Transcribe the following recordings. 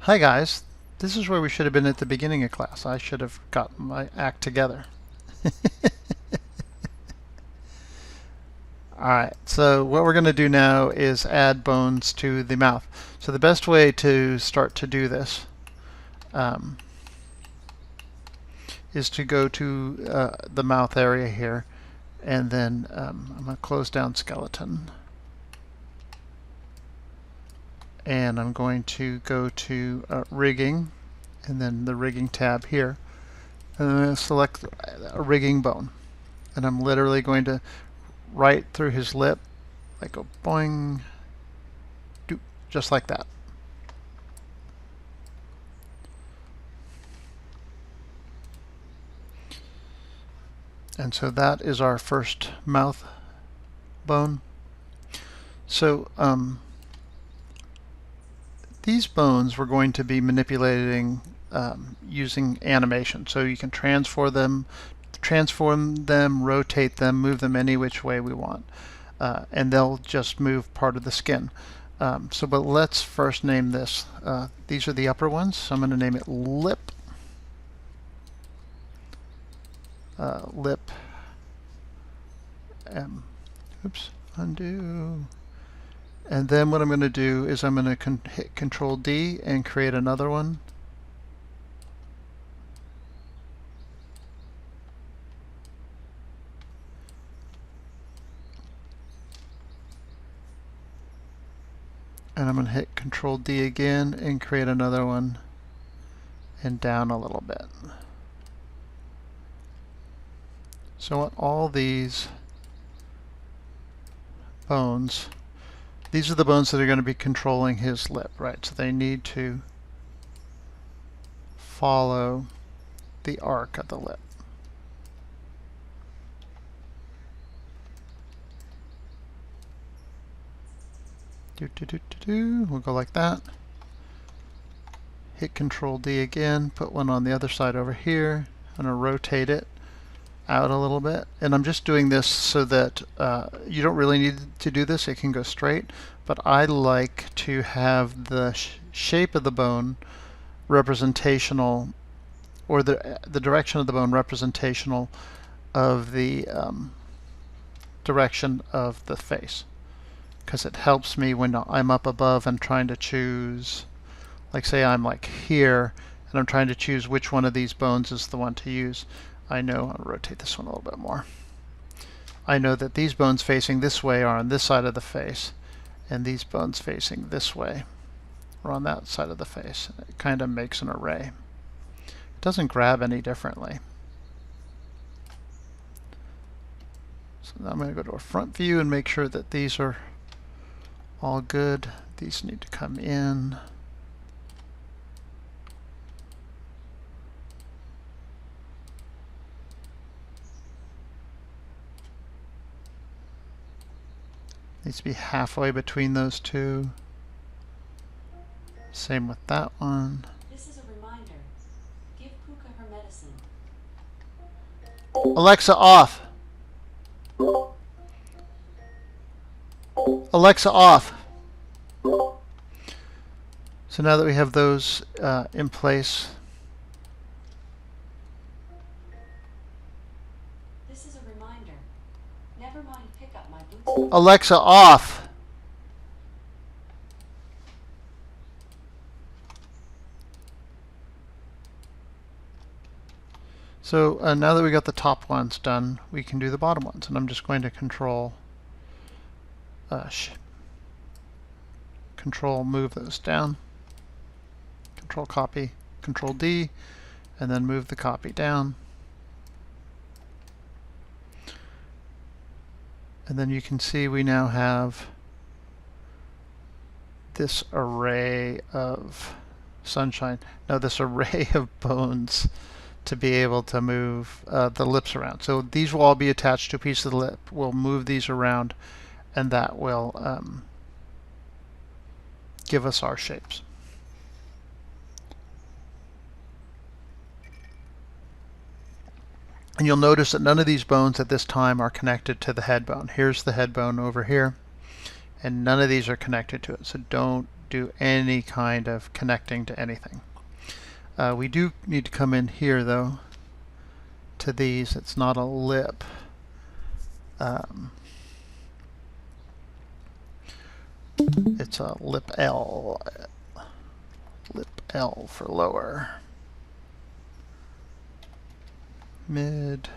Hi guys, this is where we should have been at the beginning of class. I should have gotten my act together. Alright, so what we're going to do now is add bones to the mouth. So the best way to start to do this is to go to the mouth area here, and then I'm going to close down skeleton. And I'm going to go to rigging, and then the rigging tab here, and I'm going to select a rigging bone, and I'm literally going to right through his lip, like a boing, doop, just like that. And so that is our first mouth bone. So these bones we're going to be manipulating using animation. So you can transform them, rotate them, move them any which way we want. And they'll just move part of the skin. But let's first name this. These are the upper ones, so I'm going to name it lip. Lip. Oops, undo. And then what I'm going to do is I'm going to hit Control D and create another one. And I'm going to hit Control D again and create another one, and down a little bit. So on all these bones, these are the bones that are going to be controlling his lip, right? So they need to follow the arc of the lip. We'll go like that. Hit Control D again, put one on the other side over here. I'm going to rotate it out a little bit, and I'm just doing this so that you don't really need to do this. It can go straight, but I like to have the shape of the bone representational, or the direction of the bone representational of the direction of the face, because it helps me when I'm up above and trying to choose, like say I'm like here and I'm trying to choose which one of these bones is the one to use. I know, I'll rotate this one a little bit more. I know that these bones facing this way are on this side of the face, and these bones facing this way are on that side of the face. It kind of makes an array. It doesn't grab any differently. So now I'm going to go to a front view and make sure that these are all good. These need to come in. Needs to be halfway between those two. Same with that one. This is a reminder. Give Puka her medicine. Alexa, off. Alexa, off. So now that we have those in place, This is a reminder. Never mind, pick up my boots. Alexa, off. So now that we got the top ones done, we can do the bottom ones, and I'm just going to control move those down, control copy, Control D, and then move the copy down. And then you can see we now have this array of sunshine. Now this array of bones to be able to move the lips around. So these will all be attached to a piece of the lip. We'll move these around, and that will give us our shapes. And you'll notice that none of these bones at this time are connected to the head bone. Here's the head bone over here, and none of these are connected to it. So don't do any kind of connecting to anything. We do need to come in here though to these. It's not a lip. It's a lip L. Lip L for lower. Mid.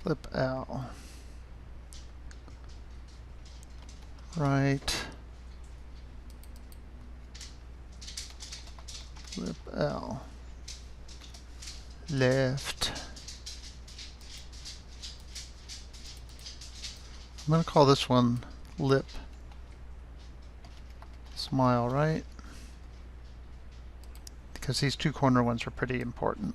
Lip L. Right. Lip L. Left. I'm going to call this one lip smile, right? Because these two corner ones are pretty important.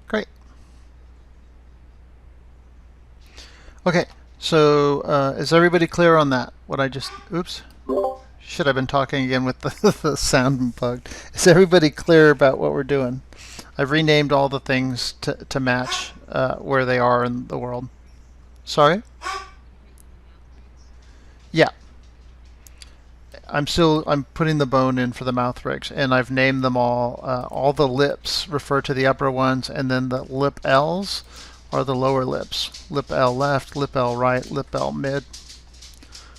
Great. Okay, so is everybody clear on that? What I just, oops. Should have been talking again with the sound bugged. Is everybody clear about what we're doing? I've renamed all the things to match where they are in the world. Sorry? Yeah. I'm putting the bone in for the mouth rigs, and I've named them all. All the lips refer to the upper ones, and then the lip L's are the lower lips. Lip L left, lip L right, lip L mid.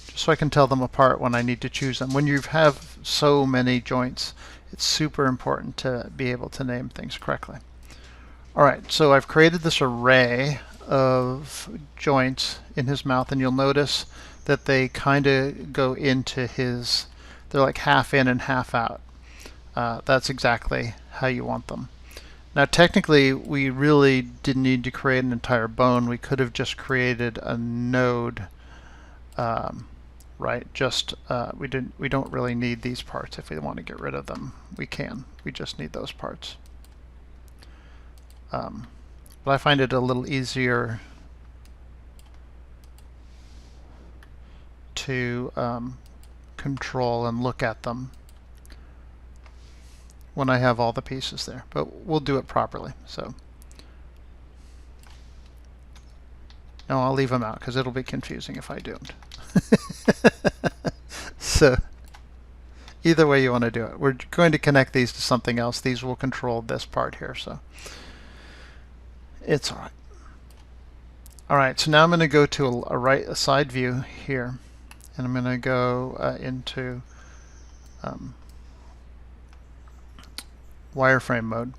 Just so I can tell them apart when I need to choose them. When you have so many joints, it's super important to be able to name things correctly. All right, so I've created this array of joints in his mouth, and you'll notice that they kind of go into his, they're like half in and half out. That's exactly how you want them. Now technically we really didn't need to create an entire bone. We could have just created a node, right? Just we don't really need these parts. If we want to get rid of them, we can. We just need those parts. But I find it a little easier to control and look at them when I have all the pieces there, but we'll do it properly. So no, I'll leave them out because it'll be confusing if I don't. So either way you want to do it, we're going to connect these to something else. These will control this part here, so it's all right. All right, so now I'm going to go to a side view here, and I'm going to go into wireframe mode.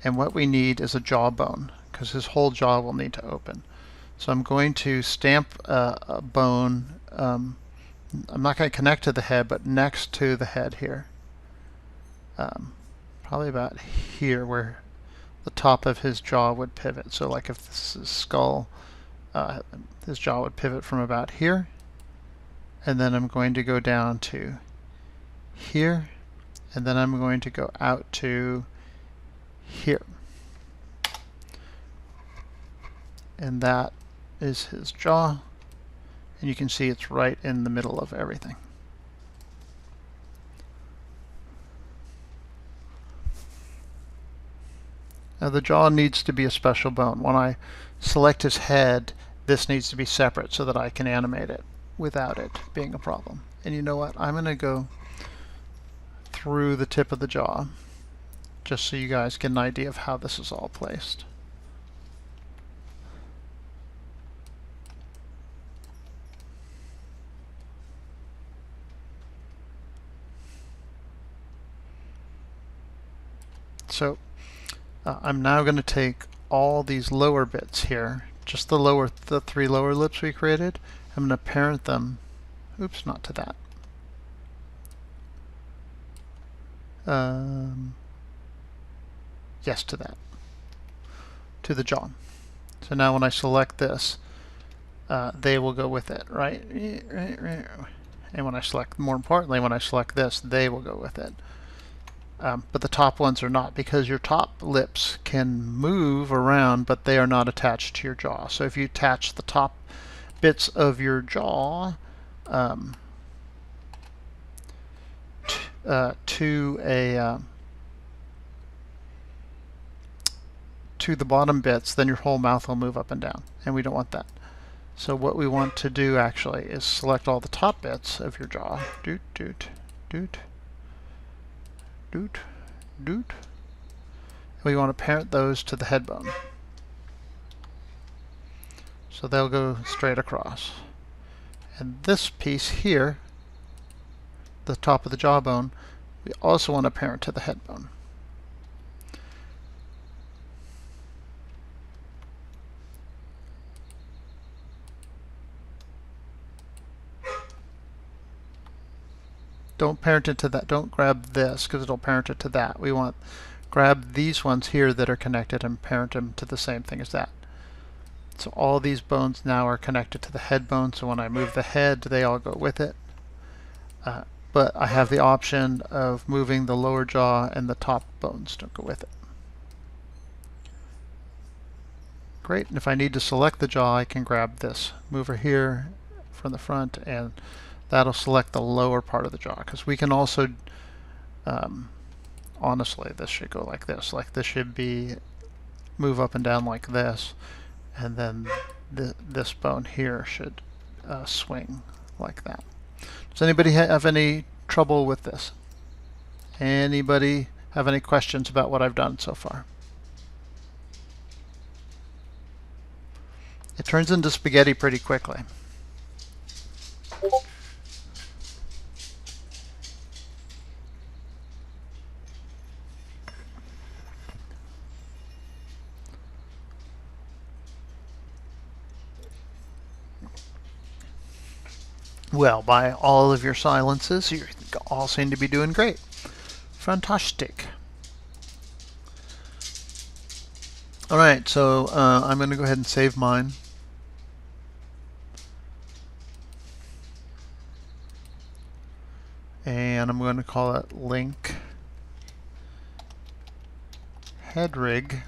And what we need is a jawbone, because his whole jaw will need to open. So I'm going to stamp a bone. I'm not going to connect to the head, but next to the head here. Probably about here where the top of his jaw would pivot. So like if this is skull, his jaw would pivot from about here. And then I'm going to go down to here, and then I'm going to go out to here. And that is his jaw, and you can see it's right in the middle of everything. Now the jaw needs to be a special bone. When I select his head, this needs to be separate so that I can animate it without it being a problem. And you know what? I'm going to go through the tip of the jaw just so you guys get an idea of how this is all placed. So I'm now going to take all these lower bits here, just the three lower lips we created. I'm going to parent them, oops, not to that. Yes, to that, to the jaw. So now when I select this, they will go with it, right? And when I select, more importantly, when I select this, they will go with it. But the top ones are not, because your top lips can move around, but they are not attached to your jaw. So if you attach the top bits of your jaw to the bottom bits, then your whole mouth will move up and down, and we don't want that. So what we want to do actually is select all the top bits of your jaw. Doot, doot, doot, doot, doot. We want to parent those to the head bone. So they'll go straight across. And this piece here, the top of the jawbone, we also want to parent to the head bone. Don't parent it to that. Don't grab this, because it'll parent it to that. We want grab these ones here that are connected and parent them to the same thing as that. So all these bones now are connected to the head bone, so when I move the head, they all go with it. But I have the option of moving the lower jaw, and the top bones don't go with it. Great, and if I need to select the jaw, I can grab this mover here from the front, and that'll select the lower part of the jaw, because we can also, honestly, this should go like this. Like this should be move up and down like this, and then this bone here should swing like that. Does anybody have any trouble with this? Anybody have any questions about what I've done so far? It turns into spaghetti pretty quickly. Well, by all of your silences, you all seem to be doing great. Fantastic. All right, so I'm going to go ahead and save mine. And I'm going to call it link headrig.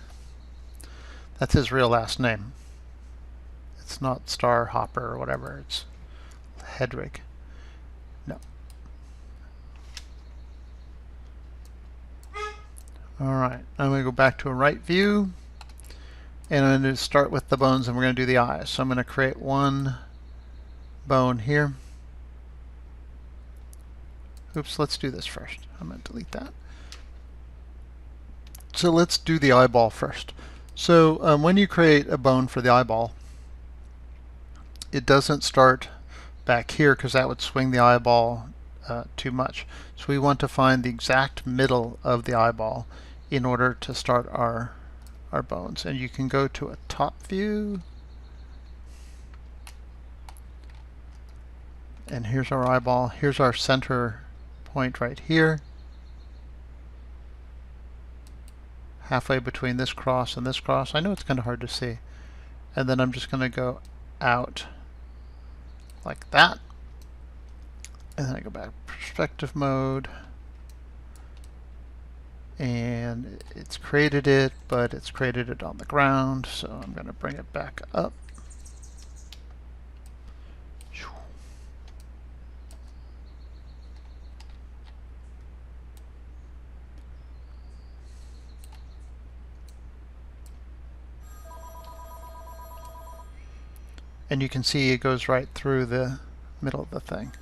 That's his real last name. It's not Star Hopper or whatever. It's Hedrig. No. Alright, I'm going to go back to a right view, and I'm going to start with the bones, and we're going to do the eyes. So I'm going to create one bone here. Oops, let's do this first. I'm going to delete that. So let's do the eyeball first. So when you create a bone for the eyeball, it doesn't start back here, because that would swing the eyeball too much. So we want to find the exact middle of the eyeball in order to start our bones. And you can go to a top view, and here's our eyeball. Here's our center point right here, halfway between this cross and this cross. I know it's kind of hard to see. And then I'm just going to go out like that, and then I go back perspective mode, and it's created it, but it's created it on the ground, so I'm going to bring it back up. And you can see it goes right through the middle of the thing.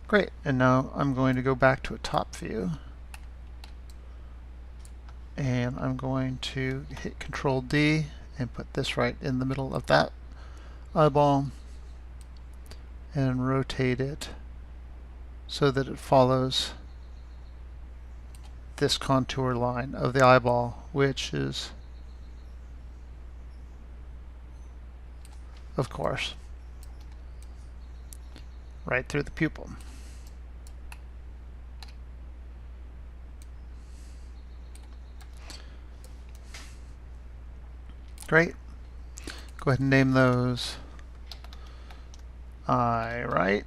Great, and now I'm going to go back to a top view, and I'm going to hit Control D and put this right in the middle of that eyeball and rotate it so that it follows this contour line of the eyeball, which is, of course, right through the pupil. Great. Go ahead and name those I right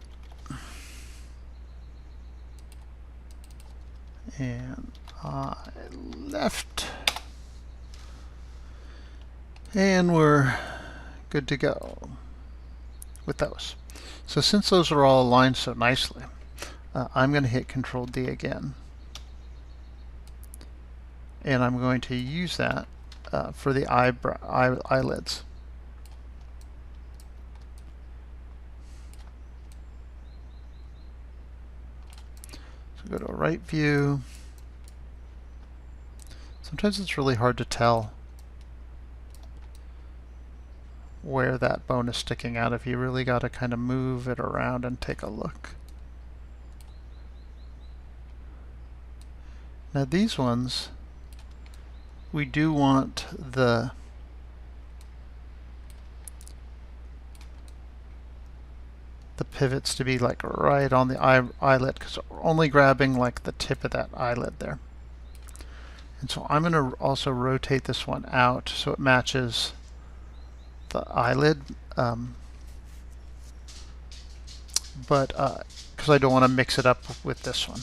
and I left. And we're good to go with those. So since those are all aligned so nicely, I'm going to hit Control D again. And I'm going to use that for the eyelids. So go to a right view. Sometimes it's really hard to tell where that bone is sticking out if you really got to kind of move it around and take a look. Now these ones, we do want the pivots to be like right on the eyelid, because we're only grabbing like the tip of that eyelid there. And so I'm going to also rotate this one out so it matches the eyelid, but because I don't want to mix it up with this one.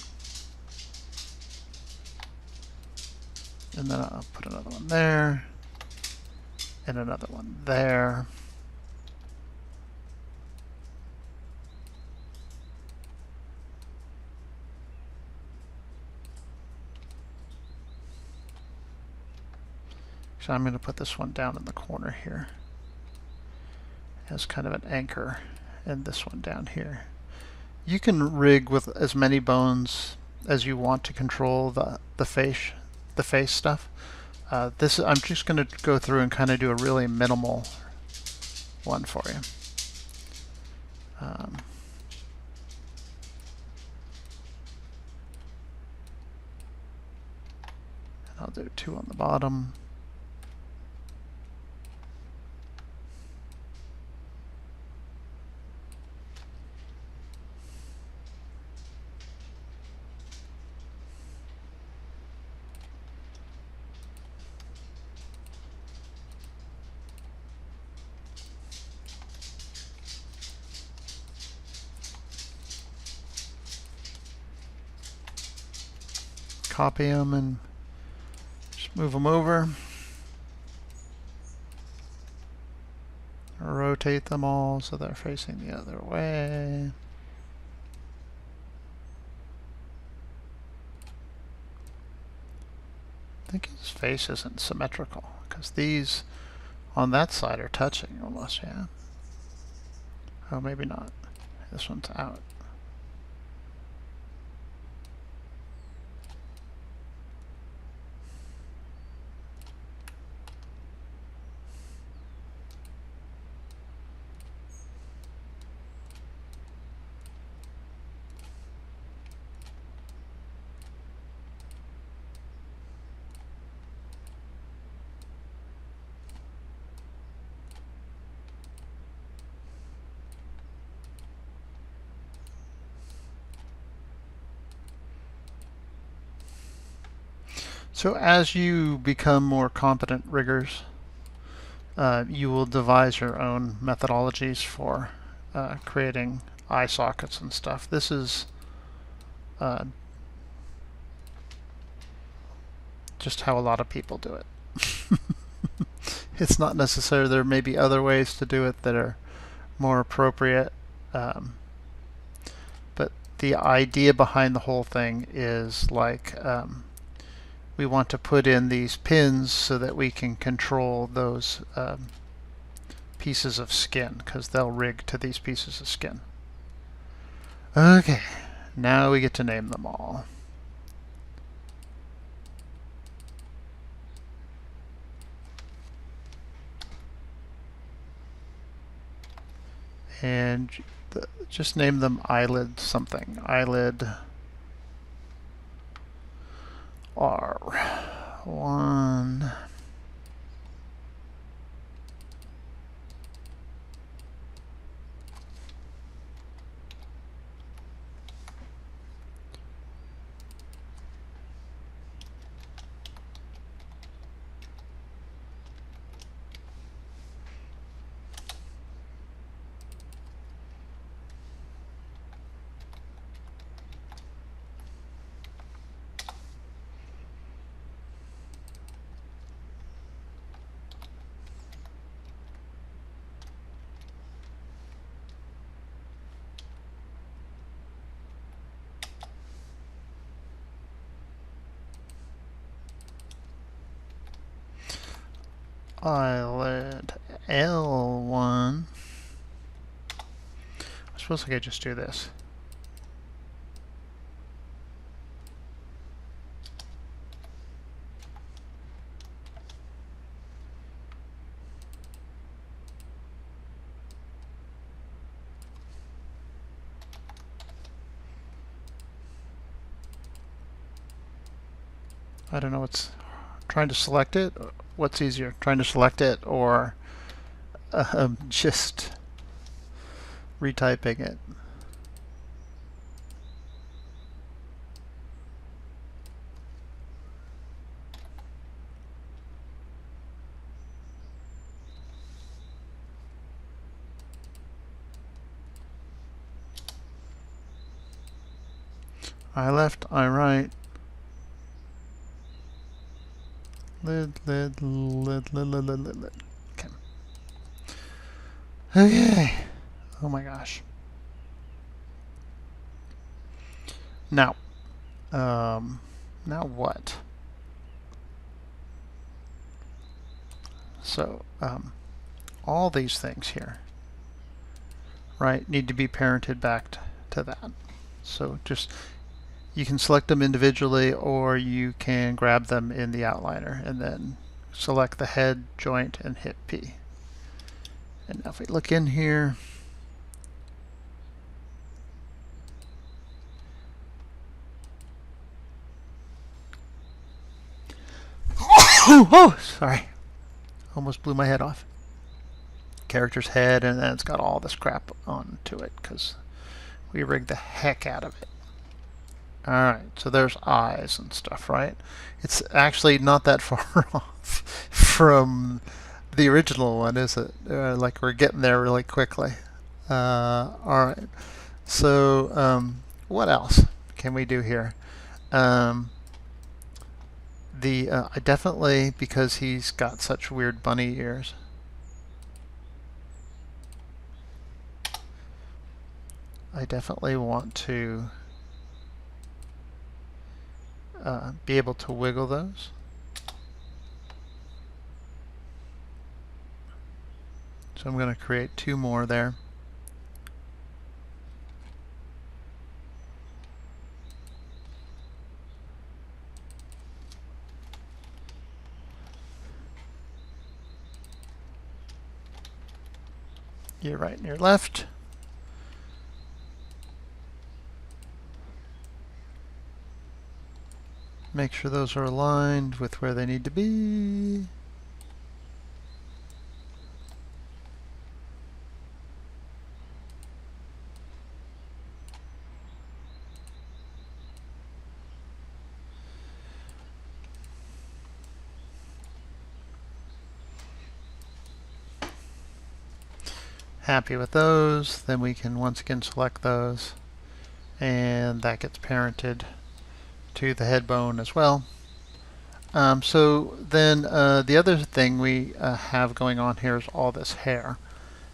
And then I'll put another one there, and another one there. So I'm going to put this one down in the corner here as kind of an anchor, and this one down here. You can rig with as many bones as you want to control the face stuff. This I'm just going to go through and kind of do a really minimal one for you. And I'll do 2 on the bottom. Copy them and just move them over. Rotate them all so they're facing the other way. I think his face isn't symmetrical because these on that side are touching almost, yeah. Oh, maybe not. This one's out. So as you become more competent riggers, you will devise your own methodologies for creating eye sockets and stuff. This is just how a lot of people do it. It's not necessary. There may be other ways to do it that are more appropriate. But the idea behind the whole thing is like we want to put in these pins so that we can control those pieces of skin, because they'll rig to these pieces of skin. Okay, now we get to name them all. And just name them eyelid something. Eyelid R1. eyelid L1. I suppose I could just do this. I don't know what's trying to select it. What's easier, trying to select it or just retyping it? Eye left, eye right. Lid. Okay. Okay. Oh my gosh. Now, now what? So, all these things here, right, need to be parented back to that. So just, you can select them individually or you can grab them in the outliner and then select the head joint and hit P. And now if we look in here, oh, sorry, almost blew my head off. Character's head, and then it's got all this crap onto it because we rigged the heck out of it. Alright, so there's eyes and stuff, right? It's actually not that far off from the original one, is it? Like we're getting there really quickly. Alright, so what else can we do here? I definitely, because he's got such weird bunny ears, I definitely want to be able to wiggle those. So I'm going to create 2 more there. Your right and your left. Make sure those are aligned with where they need to be. Happy with those, then we can once again select those, and that gets parented to the head bone as well. So then the other thing we have going on here is all this hair.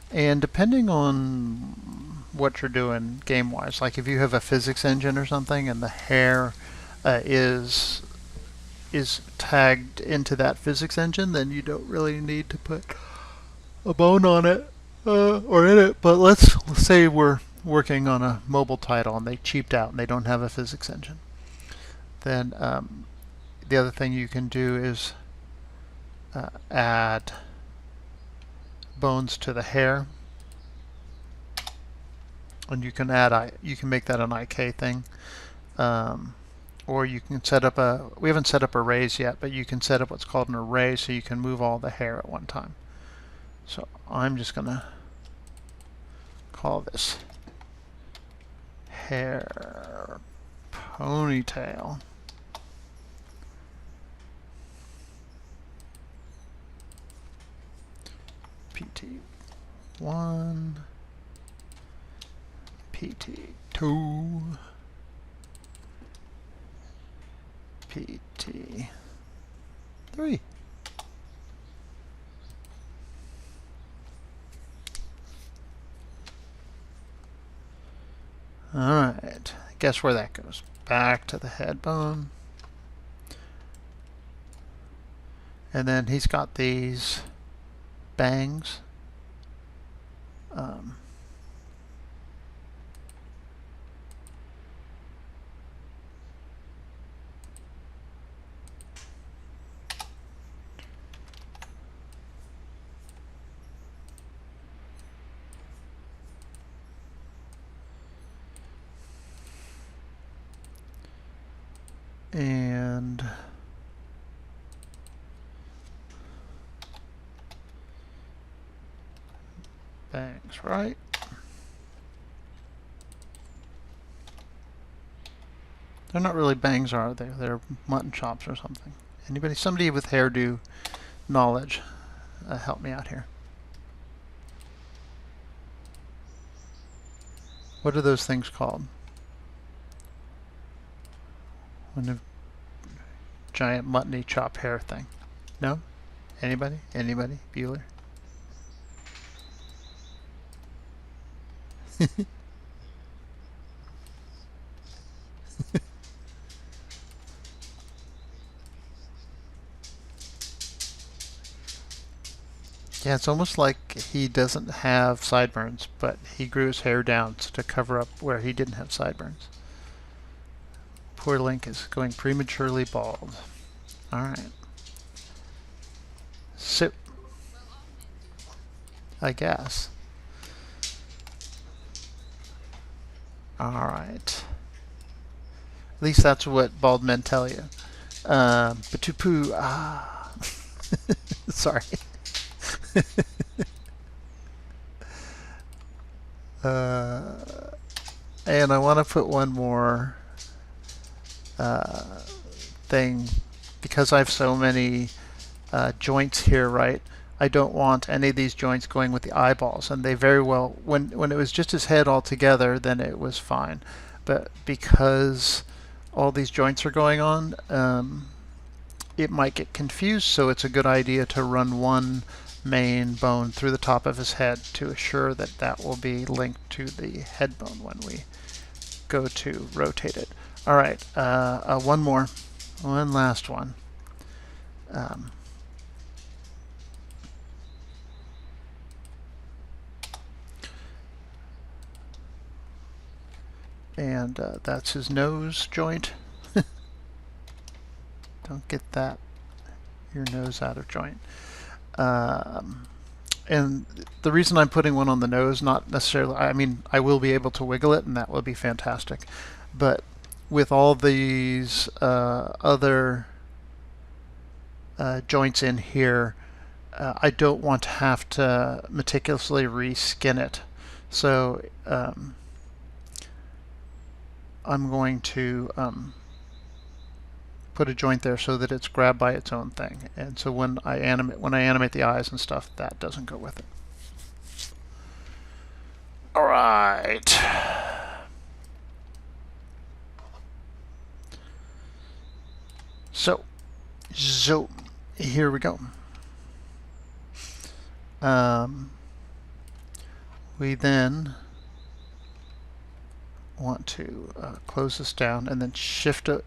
And depending on what you're doing game-wise, like if you have a physics engine or something and the hair is tagged into that physics engine, then you don't really need to put a bone on it or in it. But let's say we're working on a mobile title and they cheaped out and they don't have a physics engine. Then the other thing you can do is add bones to the hair, and you can make that an IK thing, or you can set up we haven't set up arrays yet, but you can set up what's called an array, so you can move all the hair at one time. So I'm just gonna call this hair ponytail. PT1, PT2, PT3. Alright, guess where that goes? Back to the head bone. And then he's got these bangs. And bangs, right? They're not really bangs, are they? They're mutton chops or something. Anybody, somebody with hairdo knowledge, help me out here. What are those things called? When a giant muttony chop hair thing. No? Anybody? Anybody? Bueller? Yeah, it's almost like he doesn't have sideburns, but he grew his hair down to cover up where he didn't have sideburns. Poor Link is going prematurely bald. Alright. So, I guess. Alright. At least that's what bald men tell you. Batupoo, sorry. And I want to put one more thing, because I have so many joints here, right? I don't want any of these joints going with the eyeballs, and they very well, when it was just his head all together, then it was fine. But because all these joints are going on, it might get confused, so it's a good idea to run one main bone through the top of his head to assure that that will be linked to the head bone when we go to rotate it. All right, one last one. And that's his nose joint. Don't get that, your nose out of joint. And the reason I'm putting one on the nose, not necessarily, I mean, I will be able to wiggle it, and that will be fantastic. But with all these other joints in here, I don't want to have to meticulously reskin it. So I'm going to put a joint there so that it's grabbed by its own thing, and so when I animate the eyes and stuff, that doesn't go with it. All right. So here we go. We then want to close this down and then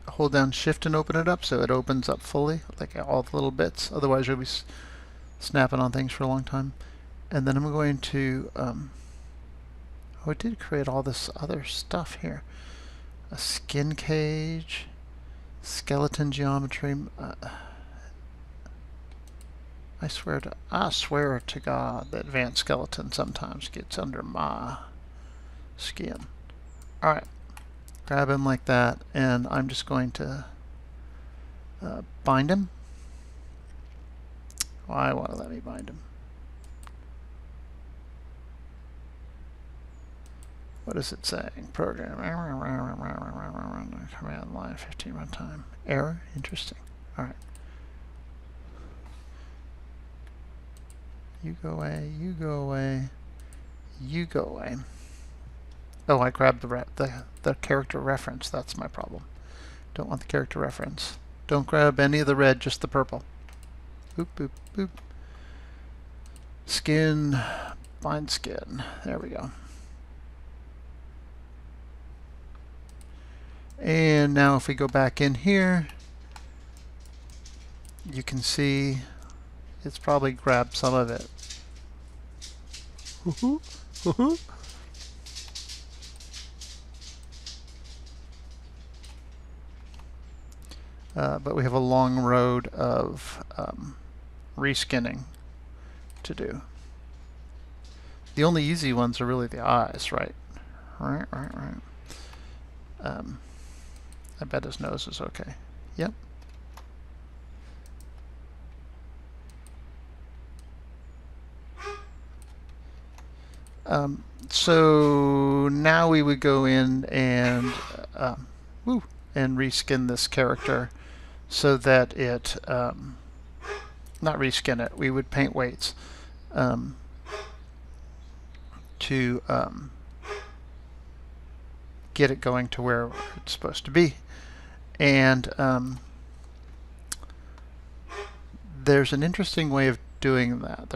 hold down shift and open it up so it opens up fully, like all the little bits. Otherwise you'll be snapping on things for a long time. And then I'm going to oh, it did create all this other stuff here. A skin cage, skeleton geometry. I swear to God that advanced skeleton sometimes gets under my skin. Alright, grab him like that, and I'm just going to bind him. Why want to let me bind him? What is it saying? Program. Command line 15 runtime. Error? Interesting. Alright. You go away, you go away, you go away. Oh, I grabbed the character reference. That's my problem. Don't want the character reference. Don't grab any of the red, just the purple. Boop, boop, boop. Skin, bind skin. There we go. And now if we go back in here, you can see it's probably grabbed some of it. But we have a long road of reskinning to do. The only easy ones are really the eyes, right? Right. I bet his nose is okay. Yep. So now we would go in and and reskin this character so that it not reskin it. We would paint weights to get it going to where it's supposed to be. And there's an interesting way of doing that.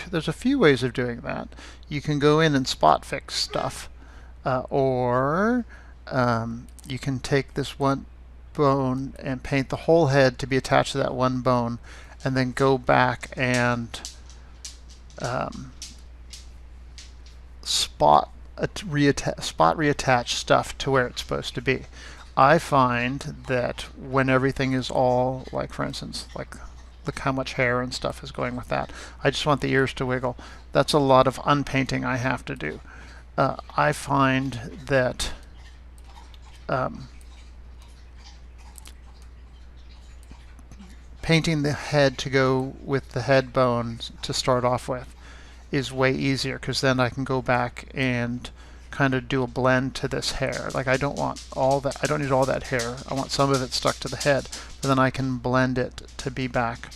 There's a few ways of doing that. You can go in and spot fix stuff, or you can take this one bone and paint the whole head to be attached to that one bone, and then go back and spot reattach stuff to where it's supposed to be. I find that when everything is all, like for instance, like look how much hair and stuff is going with that. I just want the ears to wiggle. That's a lot of unpainting I have to do. I find that painting the head to go with the head bones to start off with is way easier, because then I can go back and kind of do a blend to this hair. Like I don't want all that, I don't need all that hair. I want some of it stuck to the head, but then I can blend it to be back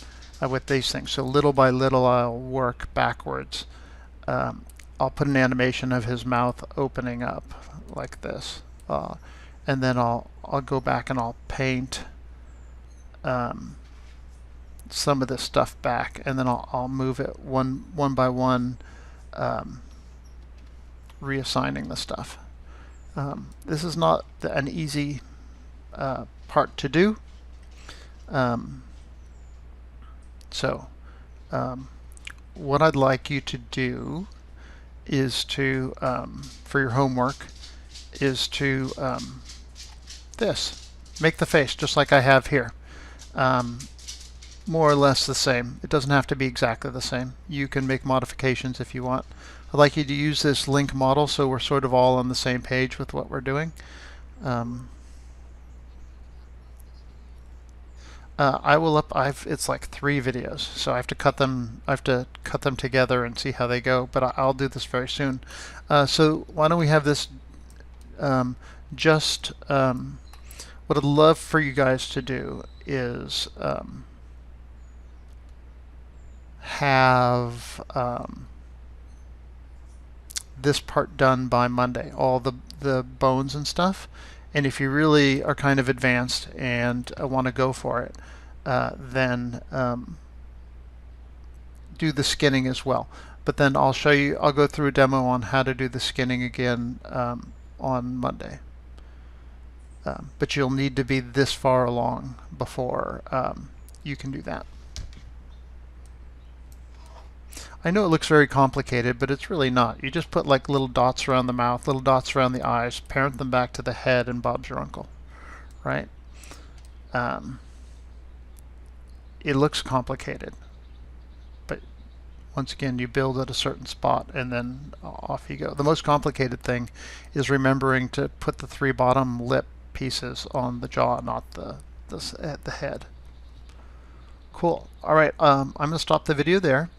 with these things. So little by little I'll work backwards. I'll put an animation of his mouth opening up like this, and then I'll go back and I'll paint some of this stuff back, and then I'll move it one by one, reassigning the stuff. This is not an easy part to do. What I'd like you to do is to, for your homework, is to make the face just like I have here. More or less the same. It doesn't have to be exactly the same. You can make modifications if you want. I'd like you to use this link model so we're sort of all on the same page with what we're doing. It's like 3 videos, so I have to cut them together and see how they go, but I'll do this very soon. So why don't we have this what I'd love for you guys to do is have this part done by Monday, all the bones and stuff. And if you really are kind of advanced and want to go for it, then do the skinning as well. But then I'll go through a demo on how to do the skinning again on Monday. But you'll need to be this far along before you can do that. I know it looks very complicated, but it's really not. You just put like little dots around the mouth, little dots around the eyes, parent them back to the head, and Bob's your uncle, right? It looks complicated, but once again, you build at a certain spot and then off you go. The most complicated thing is remembering to put the 3 bottom lip pieces on the jaw, not the head. Cool. All right, I'm going to stop the video there.